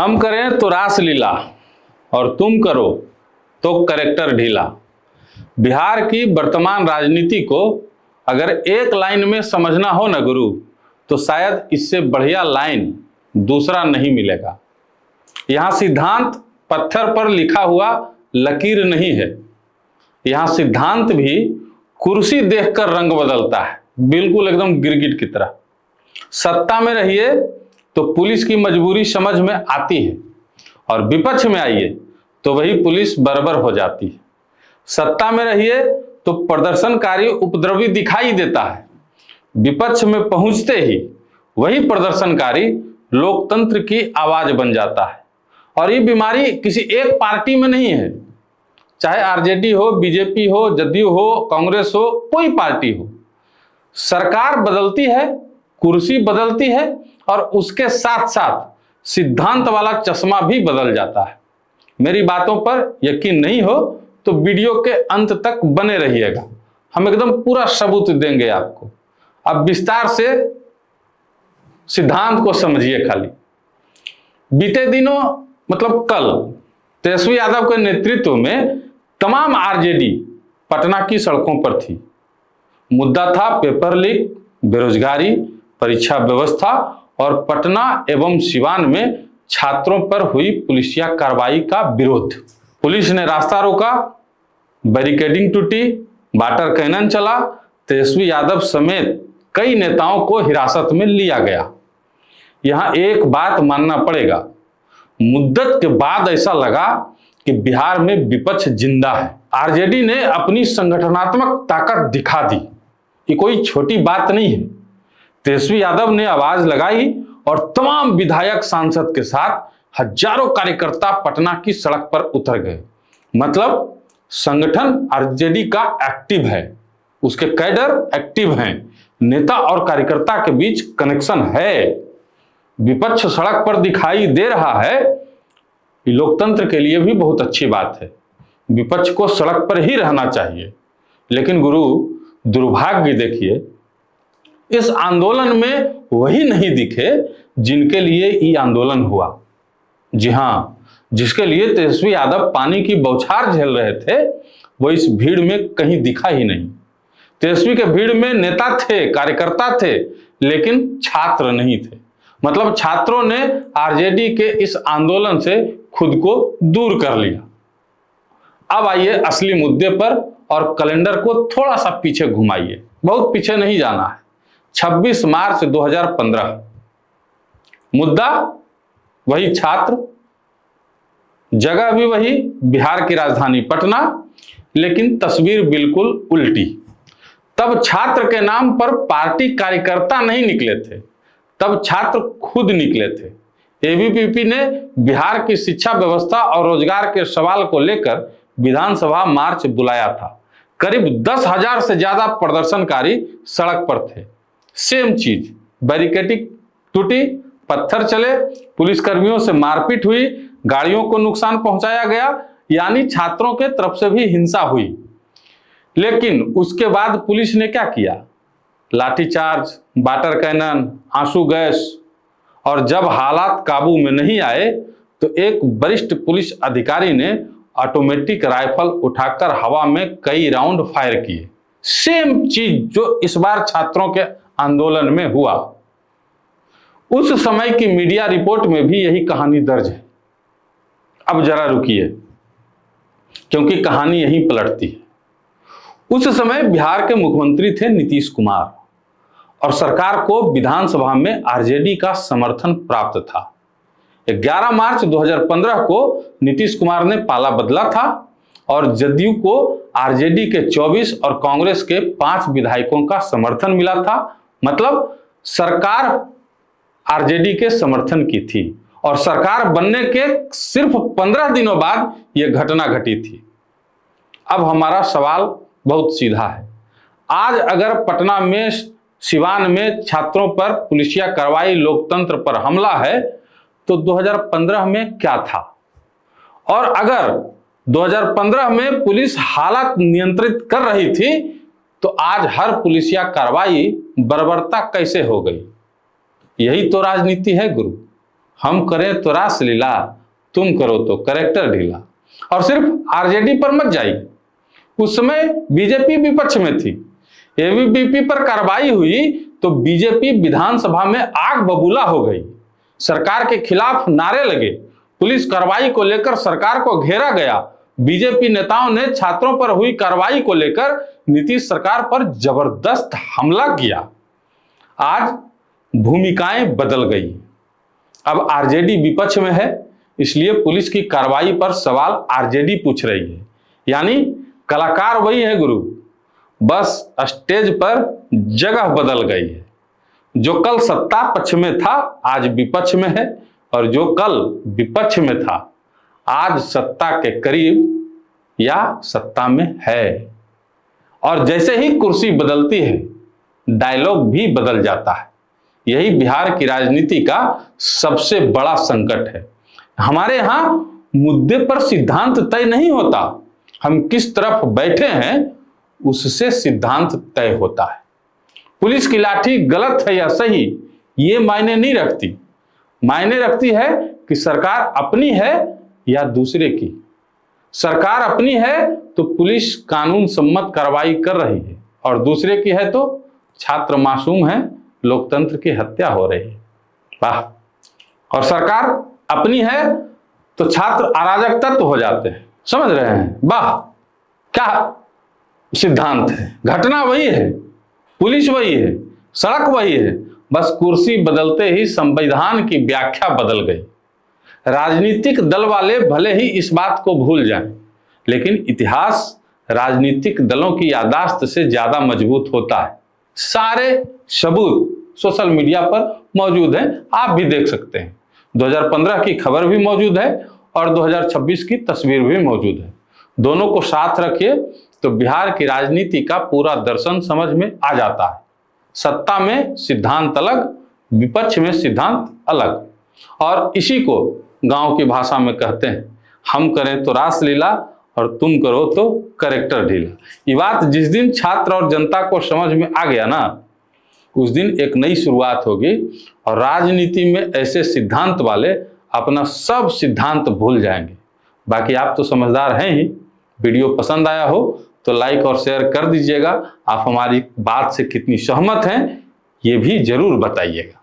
हम करें तो रासलीला और तुम करो तो करेक्टर ढीला। बिहार की वर्तमान राजनीति को अगर एक लाइन में समझना हो न गुरु, तो शायद इससे बढ़िया लाइन दूसरा नहीं मिलेगा। यहाँ सिद्धांत पत्थर पर लिखा हुआ लकीर नहीं है, यहाँ सिद्धांत भी कुर्सी देखकर रंग बदलता है, बिल्कुल एकदम गिरगिट की तरह। सत्ता में रहिए तो पुलिस की मजबूरी समझ में आती है, और विपक्ष में आइए तो वही पुलिस बर्बर हो जाती है। सत्ता में रहिए तो प्रदर्शनकारी उपद्रवी दिखाई देता है, विपक्ष में पहुंचते ही वही प्रदर्शनकारी लोकतंत्र की आवाज बन जाता है। और ये बीमारी किसी एक पार्टी में नहीं है, चाहे आरजेडी हो, बीजेपी हो, जदयू हो, कांग्रेस हो, कोई पार्टी हो। सरकार बदलती है, कुर्सी बदलती है, और उसके साथ साथ सिद्धांत वाला चश्मा भी बदल जाता है। मेरी बातों पर यकीन नहीं हो तो वीडियो के अंत तक बने रहिएगा, हम एकदम पूरा सबूत देंगे आपको। अब विस्तार से सिद्धांत को समझिए। खाली बीते दिनों मतलब कल तेजस्वी यादव के नेतृत्व में तमाम आरजेडी पटना की सड़कों पर थी। मुद्दा था पेपर लीक, बेरोजगारी, परीक्षा व्यवस्था और पटना एवं सिवान में छात्रों पर हुई पुलिसिया कार्रवाई का विरोध। पुलिस ने रास्ता रोका, बैरिकेडिंग टूटी, वाटर कैनन चला, तेजस्वी यादव समेत कई नेताओं को हिरासत में लिया गया। यहां एक बात मानना पड़ेगा, मुद्दत के बाद ऐसा लगा कि बिहार में विपक्ष जिंदा है। आरजेडी ने अपनी संगठनात्मक ताकत दिखा दी, ये कोई छोटी बात नहीं है। तेजस्वी यादव ने आवाज लगाई और तमाम विधायक सांसद के साथ हजारों कार्यकर्ता पटना की सड़क पर उतर गए। मतलब संगठन आरजेडी का एक्टिव है, उसके कैडर एक्टिव हैं, नेता और कार्यकर्ता के बीच कनेक्शन है। विपक्ष सड़क पर दिखाई दे रहा है, ये लोकतंत्र के लिए भी बहुत अच्छी बात है। विपक्ष को सड़क पर ही रहना चाहिए। लेकिन गुरु दुर्भाग्य देखिए, इस आंदोलन में वही नहीं दिखे जिनके लिए ये आंदोलन हुआ। जी हां, जिसके लिए तेजस्वी यादव पानी की बौछार झेल रहे थे, वो इस भीड़ में कहीं दिखा ही नहीं। तेजस्वी के भीड़ में नेता थे, कार्यकर्ता थे, लेकिन छात्र नहीं थे। मतलब छात्रों ने आरजेडी के इस आंदोलन से खुद को दूर कर लिया। अब आइए असली मुद्दे पर, और कैलेंडर को थोड़ा सा पीछे घुमाइए, बहुत पीछे नहीं जाना है। 26 मार्च 2015, मुद्दा वही छात्र, जगह भी वही बिहार की राजधानी पटना, लेकिन तस्वीर बिल्कुल उल्टी। तब छात्र के नाम पर पार्टी कार्यकर्ता नहीं निकले थे, तब छात्र खुद निकले थे। एबीवीपी ने बिहार की शिक्षा व्यवस्था और रोजगार के सवाल को लेकर विधानसभा मार्च बुलाया था। करीब 10,000 से ज्यादा प्रदर्शनकारी सड़क पर थे। सेम चीज, बैरिकेडिंग टूटी, पत्थर चले, पुलिसकर्मियों से मारपीट हुई, गाड़ियों को नुकसान पहुंचाया गया, यानी छात्रों के तरफ से भी हिंसा हुई। लेकिन उसके बाद पुलिस ने क्या किया? लाठीचार्ज, वाटर कैनन, आंसू गैस, और जब हालात काबू में नहीं आए तो एक वरिष्ठ पुलिस अधिकारी ने ऑटोमेटिक राइफल उठाकर हवा में कई राउंड फायर किए। सेम चीज जो इस बार छात्रों के आंदोलन में हुआ। उस समय की मीडिया रिपोर्ट में भी यही कहानी दर्ज है। अब जरा रुकिए, क्योंकि कहानी यहीं पलटती है। उस समय बिहार के मुख्यमंत्री थे नीतीश कुमार, और सरकार को विधानसभा में आरजेडी का समर्थन प्राप्त था। 11 मार्च 2015 को नीतीश कुमार ने पाला बदला था, और जदयू को आरजेडी के 24 और कांग्रेस के 5 विधायकों का समर्थन मिला था। मतलब सरकार आरजेडी के समर्थन की थी, और सरकार बनने के सिर्फ 15 दिनों बाद यह घटना घटी थी। अब हमारा सवाल बहुत सीधा है। आज अगर पटना में, सिवान में छात्रों पर पुलिसिया कार्रवाई, लोकतंत्र पर हमला है, तो 2015 में क्या था? और अगर 2015 में पुलिस हालात नियंत्रित कर रही थी, तो आज हर पुलिसिया कार्रवाई बर्बरता कैसे हो गई? यही तो राजनीति है गुरु। हम करें तो रासलीला, तुम करो तो कैरेक्टर ढीला। और सिर्फ आरजेडी पर मत जाइए, उस समय बीजेपी विपक्ष में थी, एबीवीपी पर कार्रवाई हुई तो बीजेपी विधानसभा में आग बबूला हो गई। सरकार के खिलाफ नारे लगे, पुलिस कार्रवाई को लेकर सरकार को घेरा गया। बीजेपी नेताओं ने छात्रों पर हुई कार्रवाई को लेकर नीतीश सरकार पर जबरदस्त हमला किया। आज भूमिकाएं बदल गई, अब आरजेडी विपक्ष में है, इसलिए पुलिस की कार्रवाई पर सवाल आरजेडी पूछ रही है। यानी कलाकार वही है गुरु, बस स्टेज पर जगह बदल गई है। जो कल सत्ता पक्ष में था आज विपक्ष में है, और जो कल विपक्ष में था आज सत्ता के करीब या सत्ता में है। और जैसे ही कुर्सी बदलती है डायलॉग भी बदल जाता है। यही बिहार की राजनीति का सबसे बड़ा संकट है। हमारे यहां मुद्दे पर सिद्धांत तय नहीं होता, हम किस तरफ बैठे हैं उससे सिद्धांत तय होता है। पुलिस की लाठी गलत है या सही ये मायने नहीं रखती, मायने रखती है कि सरकार अपनी है या दूसरे की। सरकार अपनी है तो पुलिस कानून सम्मत कार्रवाई कर रही है, और दूसरे की है तो छात्र मासूम है, लोकतंत्र की हत्या हो रही है। वाह। और सरकार अपनी है तो छात्र अराजक तत्व हो जाते हैं, समझ रहे हैं? वाह, क्या सिद्धांत है। घटना वही है, पुलिस वही है, सड़क वही है, बस कुर्सी बदलते ही संविधान की व्याख्या बदल गई। राजनीतिक दल वाले भले ही इस बात को भूल जाएं, लेकिन इतिहास राजनीतिक दलों की याददाश्त से ज्यादा मजबूत होता है। सारे सबूत सोशल मीडिया पर मौजूद हैं, आप भी देख सकते हैं। 2015 की खबर भी मौजूद है और 2026 की तस्वीर भी मौजूद है। दोनों को साथ रखिए तो बिहार की राजनीति का पूरा दर्शन समझ में आ जाता है। सत्ता में सिद्धांत अलग, विपक्ष में सिद्धांत अलग, और इसी को गांव की भाषा में कहते हैं, हम करें तो रासलीला और तुम करो तो कैरेक्टर ढीला। ये बात जिस दिन छात्र और जनता को समझ में आ गया ना, उस दिन एक नई शुरुआत होगी, और राजनीति में ऐसे सिद्धांत वाले अपना सब सिद्धांत भूल जाएंगे। बाकी आप तो समझदार हैं ही। वीडियो पसंद आया हो तो लाइक और शेयर कर दीजिएगा। आप हमारी बात से कितनी सहमत हैं ये भी जरूर बताइएगा।